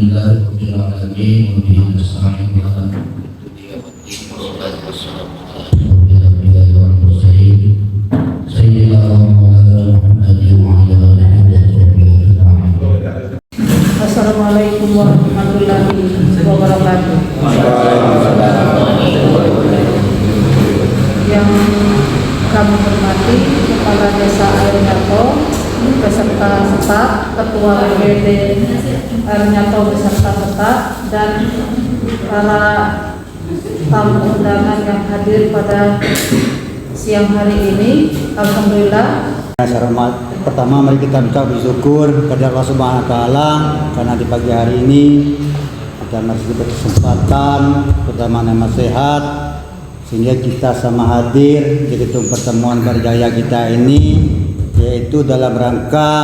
Assalamualaikum warahmatullahi wabarakatuh. Yang kami hormati Kepala Desa Airnyato beserta staf, Ketua BPD Airnyato beserta staf, dan para tamu undangan yang hadir pada siang hari ini. Alhamdulillah. Pertama mari kita ucap bersyukur kepada Allah Subhanahu wa taala karena di pagi hari ini kita masih berkesempatan, pertama nama sehat, sehingga kita sama hadir di gedung pertemuan berjaya kita ini, yaitu dalam rangka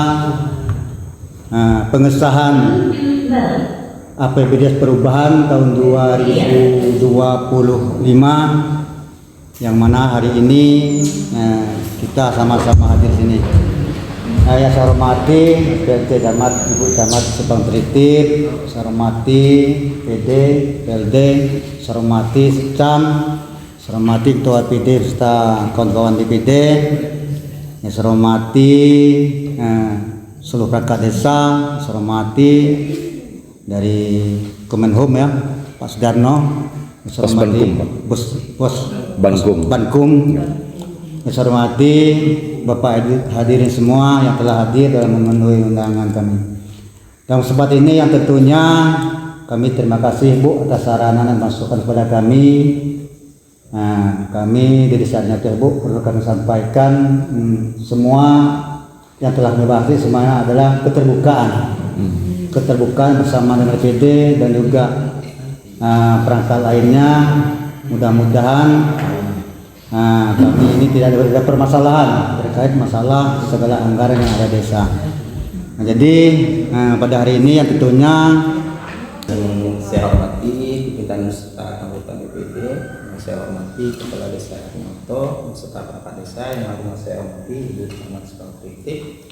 pengesahan APBD perubahan tahun 2025, yang mana hari ini kita sama-sama hadir sini. Saya hormati PLT Camat, Ibu Camat Subang Tritip, saya hormati PD, PLD, saya hormati Secam, saya hormati Ketua PD serta kawan-kawan DPD, saya hormati seluruh perangkat desa, saya hormati dari Kemenhub ya, Pak Sudarno, saya hormati Pos Bankum, saya hormati Bapak hadirin semua yang telah hadir dalam memenuhi undangan kami. Dalam kesempatan ini yang tentunya kami terima kasih Bu atas sarana dan masukan kepada kami. Kami di Desa Airnyato Bu perlu kami sampaikan semua yang telah dibahas semuanya adalah keterbukaan bersama dengan PD dan juga perangkat lainnya. Mudah-mudahan kami ini tidak ada permasalahan terkait masalah segala anggaran yang ada desa. Nah, jadi pada hari ini yang tentunya saya hormati pimpinan serta anggota DPD, saya hormati Kepala Desa Airnyato serta perangkat desa yang harus saya hormati Ibu Camat Subang Tritip,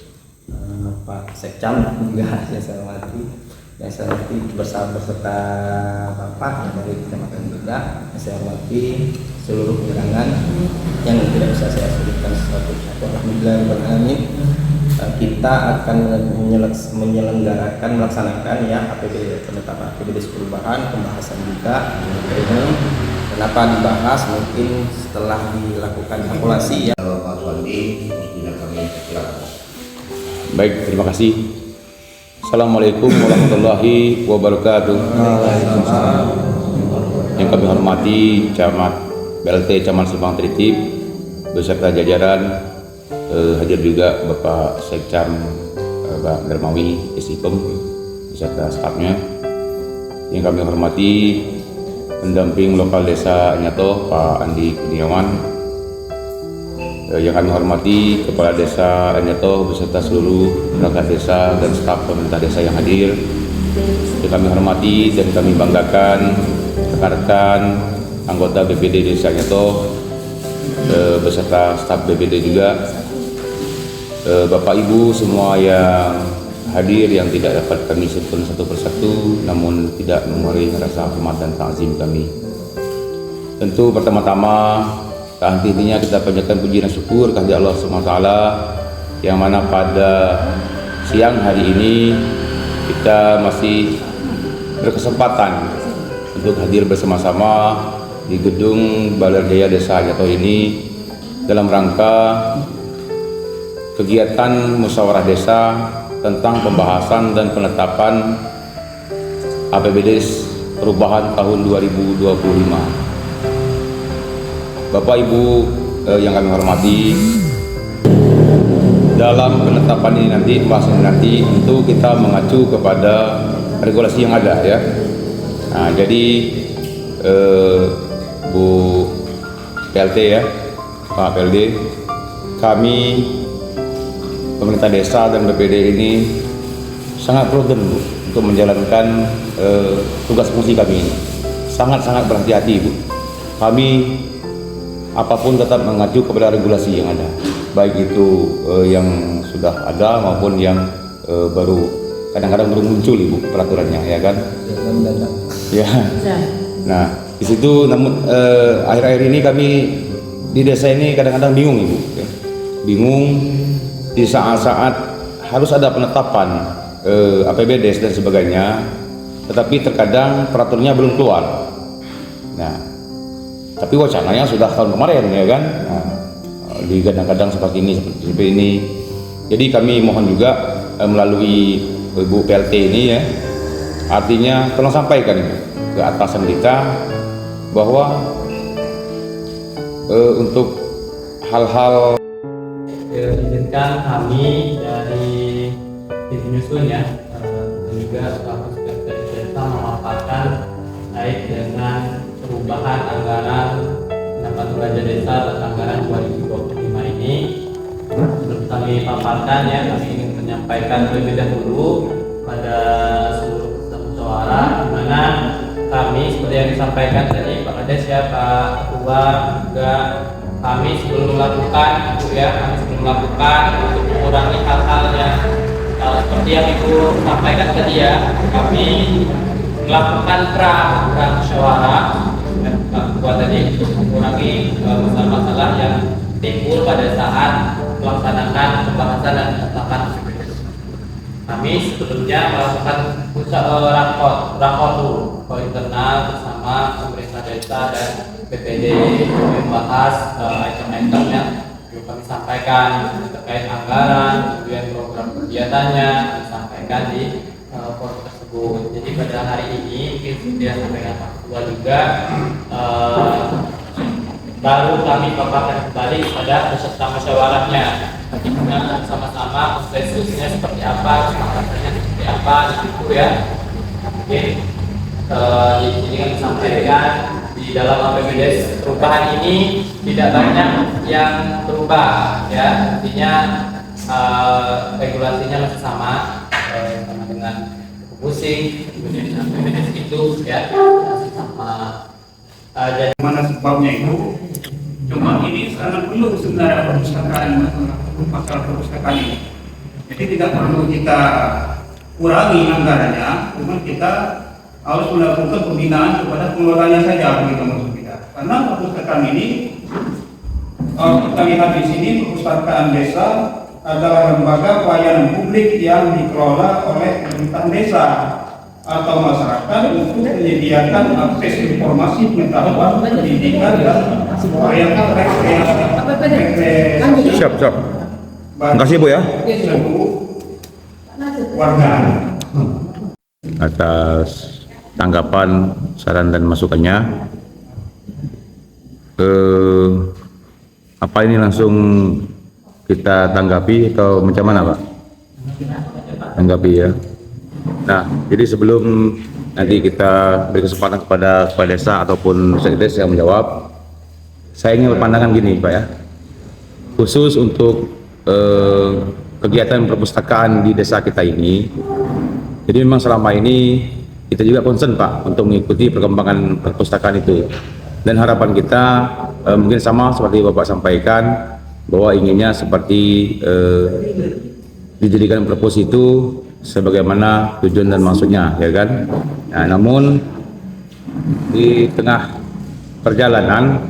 Pak Sekcam juga saya hormati. Yang saya hormati beserta Bapak dari kecamatan juga, saya hormati seluruh undangan yang tidak bisa saya sebutkan satu-satu. Alhamdulillah kita akan melaksanakan ya APBD, penetapan APBD perubahan, pembahasan juga ini. Kenapa dibahas? Mungkin setelah dilakukan kalkulasi ya. Baik, terima kasih. Assalamualaikum warahmatullahi wabarakatuh. Yang kami hormati Camat BLT Camat Subang Tritip beserta jajaran, hadir juga Bapak Sekcam Pak Dermawi Isipem beserta stafnya. Yang kami hormati pendamping lokal Desa Airnyato Pak Andi Kurniawan. Yang kami hormati Kepala Desa Airnyato beserta seluruh perangkat desa dan staf pemerintah desa yang hadir. Yang kami hormati dan kami banggakan rekan-rekan anggota BPD Desa Airnyato beserta staf BPD juga, Bapak Ibu semua yang hadir yang tidak dapat kami sebutkan satu persatu, namun tidak mengurangi rasa hormat dan ta'zim kami. Tentu pertama-tama henti-hentinya kita panjatkan puji dan syukur kehadirat Allah SWT, yang mana pada siang hari ini kita masih berkesempatan untuk hadir bersama-sama di gedung Balai Jaya Desa Airnyato ini dalam rangka kegiatan musyawarah desa tentang pembahasan dan penetapan APBD perubahan tahun 2025. Bapak Ibu yang kami hormati, dalam penetapan ini nanti, pembahasan nanti tentu kita mengacu kepada regulasi yang ada ya. Nah, jadi Bu PLT ya, Pak PLD, kami pemerintah desa dan BPD ini sangat prudent Bu untuk menjalankan tugas fungsi kami ini. Sangat-sangat berhati-hati Bu. Kami apapun tetap mengacu kepada regulasi yang ada, baik itu yang sudah ada maupun yang baru kadang-kadang baru muncul Ibu peraturannya, ya kan? Yang mendadak. Ya. Ya. Nah, di situ namun akhir-akhir ini kami di desa ini kadang-kadang bingung Ibu, ya. Bingung di saat-saat harus ada penetapan APBDes dan sebagainya, tetapi terkadang peraturannya belum keluar. Nah, tapi wacananya sudah tahun kemarin, ya kan? Nah, digadang-gadang seperti ini. Jadi kami mohon juga melalui Ibu PLT ini, ya, artinya tolong sampaikan ke atasan kita bahwa untuk hal-hal izinkan kami dari tim penyusun ya, dan juga selaku sekretaris desa memaparkan terkait dengan perubahan anggaran pendapatan belanja desa dan anggaran 2025 ini. Sebelum kami paparkan ya, kami ingin menyampaikan terlebih dahulu pada seluruh peserta musyawarah, di mana kami seperti yang disampaikan tadi Pak Kades ya, Pak Ketua, juga kami sebelum melakukan untuk mengurangi hal-hal yang seperti yang Ibu sampaikan tadi ya, kami melakukan pra musyawarah dan Pak Ketua tadi untuk mengurangi masalah-masalah yang timbul pada saat melaksanakan pembahasan dan penetapan. Kami sebelumnya melakukan rakor internal bersama pemerintah desa dan BPD, membahas item-item yang perlu kami sampaikan terkait anggaran, kemudian program kegiatannya disampaikan di forum tersebut. Jadi pada hari ini mungkin sudah sampaikan Pak Ketua juga, baru kami paparkan kembali pada peserta musyawarahnya. Kita sama-sama konsensusnya seperti apa, kesepakatannya seperti apa, gitu ya. Mungkin di sini kami sampaikan di dalam APBDes perubahan ini tidak banyak yang berubah ya, artinya regulasinya masih sama dengan pusing, kemudian APBDes itu ya masih sama. Jadi Mana sebabnya itu? Cuma ini sangat perlu sebenarnya perpustakaan, masalah perpustakaan ini. Jadi tidak perlu kita kurangi anggarannya, cuma kita harus melakukan pembinaan kepada pengelolanya saja, begitu maksud kita. Karena perpustakaan ini, kita lihat di sini, perpustakaan desa adalah lembaga pelayanan publik yang dikelola oleh pemerintahan desa atau masyarakat untuk menyediakan akses informasi, pengetahuan, pendidikan dan rekreasi siap. Makasih Bu ya seluruh warga. atas tanggapan, saran dan masukannya. Apa ini langsung kita tanggapi atau macam mana Pak? Tanggapi ya. Nah, jadi sebelum nanti kita beri kesempatan kepada kepala desa ataupun sekretaris yang menjawab, saya ingin berpandangan gini Pak ya, khusus untuk kegiatan perpustakaan di desa kita ini. Jadi memang selama ini kita juga concern Pak untuk mengikuti perkembangan perpustakaan itu, dan harapan kita mungkin sama seperti Bapak sampaikan bahwa inginnya seperti dijadikan perpus itu sebagaimana tujuan dan maksudnya, ya kan? Nah, namun di tengah perjalanan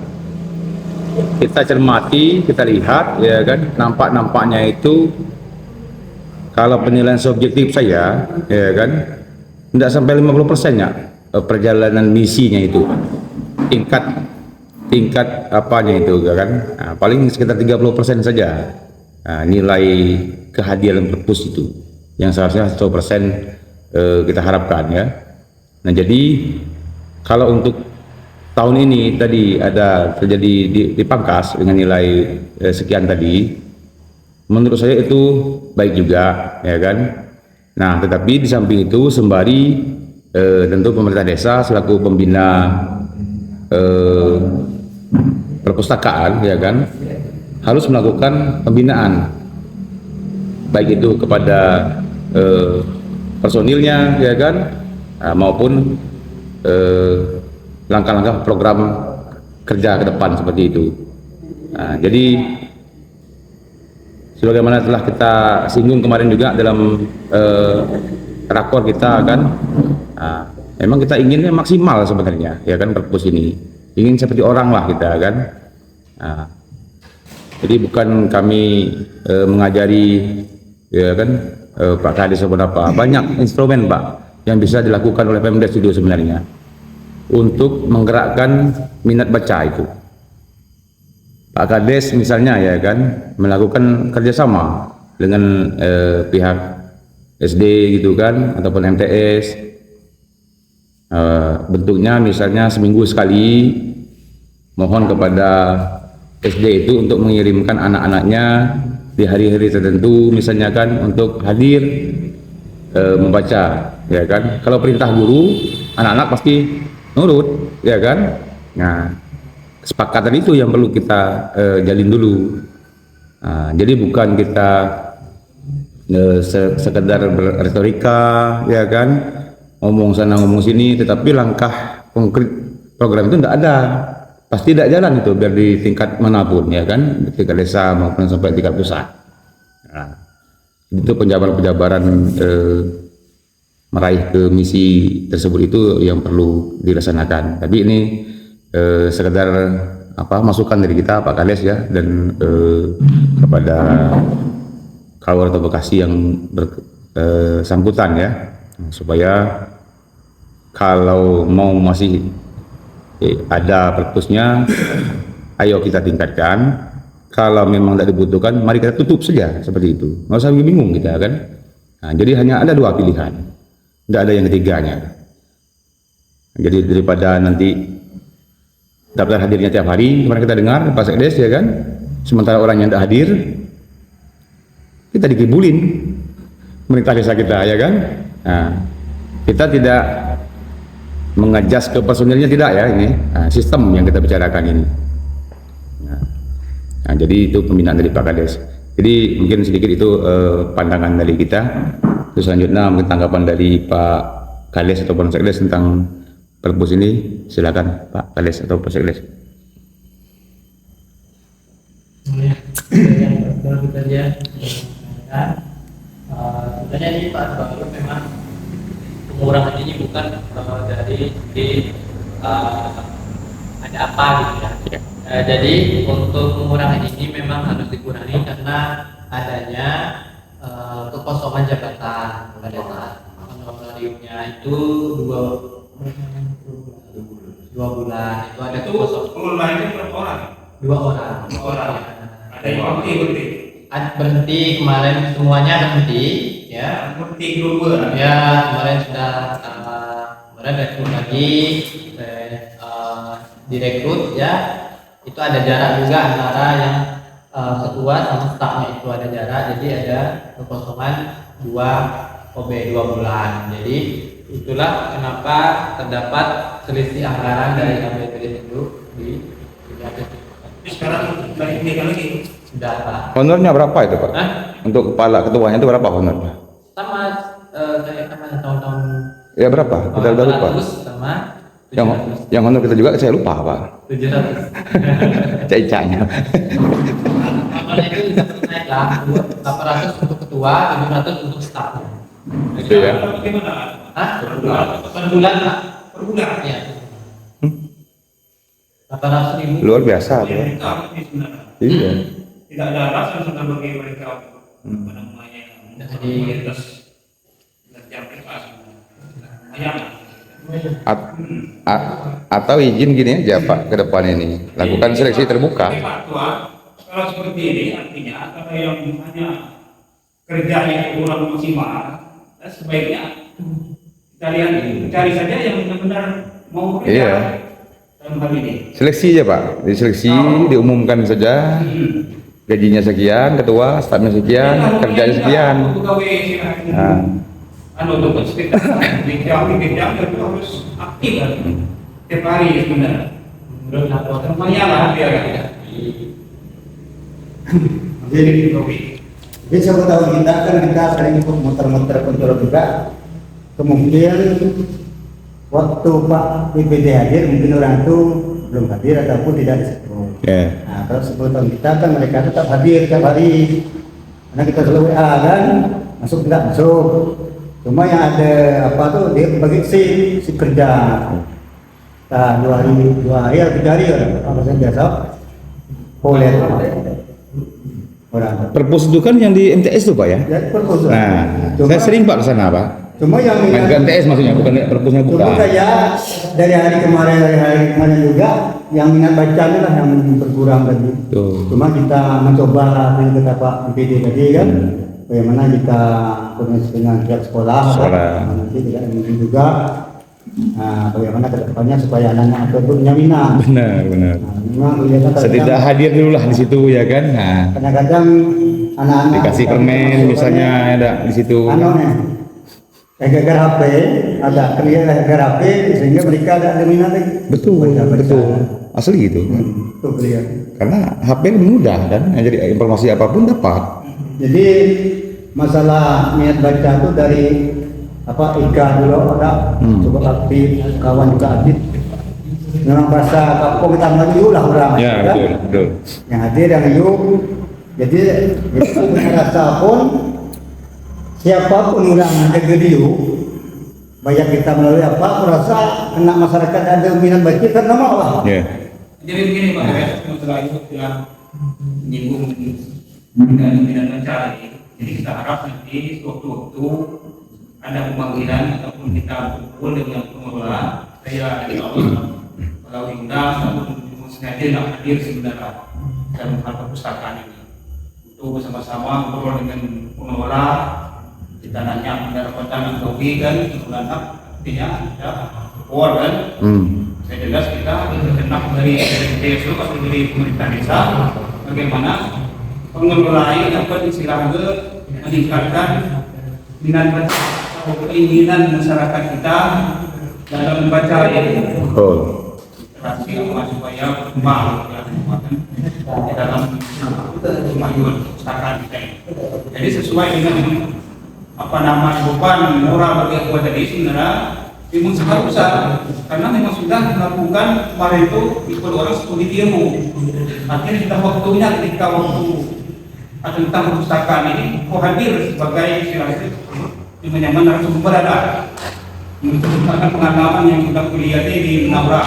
kita cermati, kita lihat, ya kan, nampaknya itu kalau penilaian subjektif saya, ya kan, tidak sampai 50% ya perjalanan misinya itu, tingkat apanya itu, ya kan? Nah, paling sekitar 30% saja nilai kehadiran perpus itu, yang seharusnya 100% kita harapkan ya. Nah, jadi kalau untuk tahun ini tadi ada terjadi dipangkas dengan nilai sekian tadi, menurut saya itu baik juga, ya kan. Nah, tetapi di samping itu sembari tentu pemerintah desa selaku pembina perpustakaan, ya kan, harus melakukan pembinaan baik itu kepada personilnya, ya kan, maupun langkah-langkah program kerja ke depan seperti itu. Nah, jadi sebagaimana telah kita singgung kemarin juga dalam rakor kita kan. Memang kita inginnya maksimal sebenarnya, ya kan, perpus ini ingin seperti orang lah kita kan. Jadi bukan kami mengajari, ya kan, Pak Kades apa, banyak instrumen Pak yang bisa dilakukan oleh Pemda Studio sebenarnya untuk menggerakkan minat baca itu. Pak Kades misalnya, ya kan, melakukan kerjasama dengan pihak SD gitu kan, ataupun MTS. Bentuknya misalnya seminggu sekali mohon kepada SD itu untuk mengirimkan anak-anaknya di hari-hari tertentu misalnya kan, untuk hadir membaca, ya kan. Kalau perintah guru, anak-anak pasti nurut, ya kan. Nah, kesepakatan itu yang perlu kita jalin dulu. Jadi bukan kita sekedar berretorika, ya kan, ngomong sana ngomong sini, tetapi langkah konkret program itu tidak ada, pasti tidak jalan itu, biar di tingkat manapun, ya kan, di tingkat desa maupun sampai tingkat pusat. Itu penjabaran-penjabaran meraih ke misi tersebut itu yang perlu dilaksanakan. Tapi ini sekedar masukan dari kita Pak Kades ya, dan kepada Kalwar atau Bekasi yang bersangkutan ya, supaya kalau mau masih ada perpusnya, ayo kita tingkatkan. Kalau memang tidak dibutuhkan, mari kita tutup saja, seperti itu. Nggak usah bingung kita kan. Jadi hanya ada dua pilihan, tidak ada yang ketiganya. Jadi daripada nanti daftar hadirnya tiap hari, kemarin kita dengar Pak Sekdes, ya kan, sementara orang yang tidak hadir, kita dikibulin pemerintah desa kita, ya kan. Kita tidak mengajas ke personilnya, tidak ya, ini sistem yang kita bicarakan ini. Jadi itu pembinaan dari Pak Kades. Jadi mungkin sedikit itu pandangan dari kita. Terus selanjutnya mungkin tanggapan dari Pak Kades ataupun Sekdes tentang perpus ini, silakan Pak Kades atau Pak Sekdes. Yang baru saja sebenarnya ini Pak Baru memang pengurangan ini bukan dari ada apa gitu ya. Jadi untuk pengurangan ini memang harus dikurangi karena adanya kekosongan jabatan pada saat honorariumnya itu dua bulan itu ada kekosongan. Pengurangan itu berapa orang? 2 orang. 2 orang. Ada yang berhenti. Berhenti kemarin, semuanya berhenti ya. Berhenti dua. Ya, kemarin sudah kemarin rekrut lagi, direkrut ya. Itu ada jarak juga antara yang ketua sama stafnya, itu ada jarak, jadi ada kekosongan 2 bulan. Jadi itulah kenapa terdapat selisih anggaran dari APBD itu di Sekarang balik ini lagi. sudah Pak. Honornya berapa itu Pak? Untuk kepala ketuanya itu berapa honornya? Sama kayak kemarin tahun-tahun Ya berapa? Kita udah lupa. 400 sama Yang honor kita juga saya lupa Pak. 700. Cai-cainya. Honornya itu bisa naik lah, 800 untuk ketua, 700 untuk staf. Itu ya. Bagaimana? Per bulan Pak. Per bulan. Iya. 800.000. Luar biasa tuh. Iya. Tidak ada alasan sebenarnya bagi mereka apa namanya Jadi jam bebas. Ayam. Atau izin gini aja Pak, ke depan ini lakukan seleksi terbuka. Pak Tua, kalau seperti ini artinya kalau yang hanya kerjanya kurang maksimal, sebaiknya kita lihat cari saja yang benar-benar mau kerja. Iya. Dalam hal ini. Seleksi aja Pak, diseleksi, diumumkan saja. Gajinya sekian, ketua, stafnya sekian, kerjanya sekian. Untuk sekitar bidang itu harus aktif kan, tiap hari sebenarnya. menurut laporan Lumayan lah dia kan. Jadi siapa tahu kita sering ikut muter-muter kontrol juga. Kemungkinan waktu Pak PPD hadir, mungkin orang itu belum hadir ataupun tidak disebut. Nah, kalau 10 tahun kita kan mereka tetap hadir tiap hari. Karena kita selalu WA kan, masuk tidak masuk. Cuma yang ada apa tuh dia bagi si kerja. Nah, 2 hari atau 3 hari apa biasa. Boleh orang. Perpus itu kan yang di MTS tuh Pak ya? Ya, perpus. Nah, Cuma- saya sering Pak ke sana Pak. Cuma yang Main ke MTS maksudnya, bukan perpusnya Cuma bukan. kayak dari hari kemarin juga yang minat baca ini lah yang berkurang tadi. Tuh. Cuma kita mencoba yang kata Pak PD tadi kan, bagaimana kita koordinasi dengan pihak sekolah, Sekolah. kan? Nanti tidak mungkin juga. Nah, bagaimana kedepannya supaya anak-anak itu punya minat. Benar. Nah, memang kelihatan Setidak hadir dulu lah di situ ya kan. Nah, kadang-kadang anak-anak dikasih permen misalnya ada di situ. anu nih gara-gara HP ada gara-gara HP sehingga mereka ada minat lagi. Baca-baca. Betul. Asli gitu. Itu kelihatan. Karena HP lebih mudah kan, jadi informasi apapun dapat. Jadi masalah minat baca itu dari apa Ika dulu ada coba aktif, kawan juga aktif. Memang rasa kampung kita maju lah orang. Ya, kan? betul. Yang hadir yang yuk. Jadi kita punya rasa pun siapapun orang ada gediu banyak kita melalui apa aku rasa anak masyarakat ada minat baca karena mau lah. Ya. Jadi begini Pak ya, masalah itu yang menyinggung minat baca ini. Jadi kita harap nanti waktu-waktu ada pemanggilan ataupun kita berkumpul dengan pengelola, saya insya Allah kalau diundang ataupun sengaja tidak hadir sebenarnya dalam hal perpustakaan ini untuk bersama-sama ngobrol dengan pengelola, kita nanya pendapatan Adobe kan, artinya ada support kan. Saya jelas kita terkenal dari DSU atau dari pemerintah desa bagaimana pengelola ini dapat istilahnya meningkatkan minat baca atau keinginan masyarakat kita dalam membaca ini. Betul. Literasi apa supaya berkembang ya, di dalam kemajuan perpustakaan kita ini. Jadi sesuai dengan apa nama beban moral bagi aku tadi sebenarnya memang seharusnya karena memang sudah melakukan kemarin itu ikut orang studi ilmu. Akhirnya kita waktunya ketika waktu tentang perpustakaan ini kok hadir sebagai istilahnya dimana narasumber berada menceritakan pengalaman yang kita kuliah di Menabrak.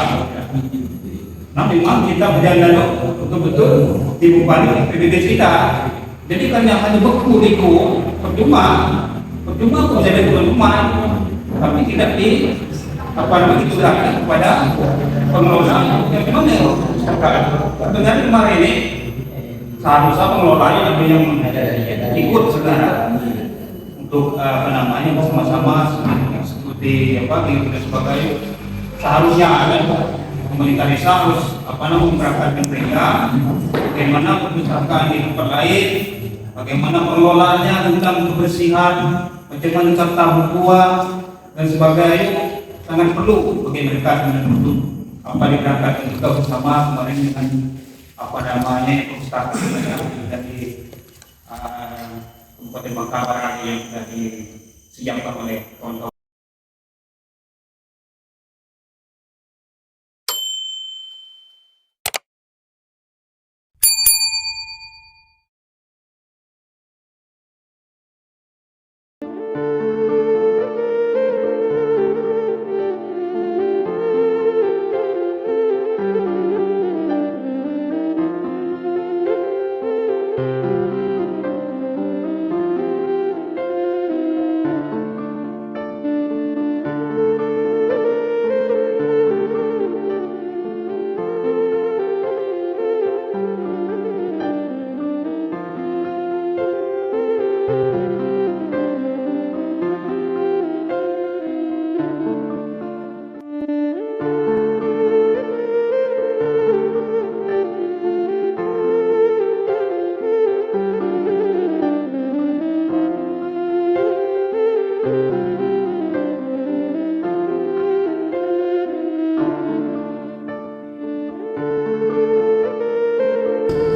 Nah memang kita berjalan betul-betul di bupati PBB kita. Jadi kan yang hanya beku percuma kok jadi percuma, tapi tidak di apa namanya diturunkan kepada pengelola yang memang sebenarnya kemarin ini seharusnya pengelola yang ikut sebenarnya untuk apa namanya bersama-sama seperti apa dan sebagainya. Seharusnya ada pemerintah desa harus apa namanya memperhatikan mereka bagaimana perpustakaan di tempat lain, bagaimana pengelolaannya tentang kebersihan, bagaimana tentang tamu tua dan sebagainya, sangat perlu bagi mereka untuk apa diberangkatkan juga bersama kemarin dengan apa namanya perpustakaan dari Kabupaten Bangka yang sudah disiapkan oleh kawan-kawan.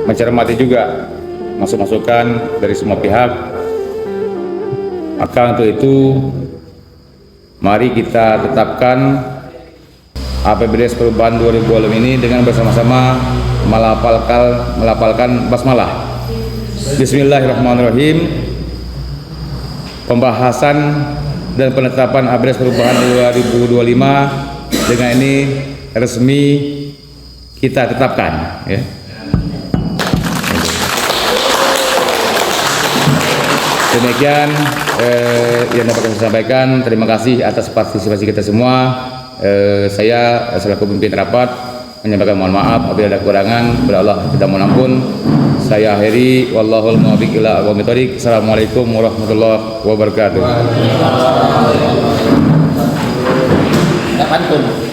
Mencermati juga masukan dari semua pihak. Maka untuk itu mari kita tetapkan APBDes perubahan 2020 ini dengan bersama-sama melafalkan basmalah. Bismillahirrahmanirrahim. Pembahasan dan penetapan ABRES perubahan 2025 dengan ini resmi kita tetapkan, ya. Demikian yang dapat kami sampaikan. Terima kasih atas partisipasi kita semua. Saya selaku pemimpin rapat menyampaikan mohon maaf apabila ada kekurangan. Bila Allah tidak mengampun. Saya akhiri. Wallahul muwaffiq ila aqwamit thoriq. Assalamualaikum warahmatullahi wabarakatuh. Tak pantun.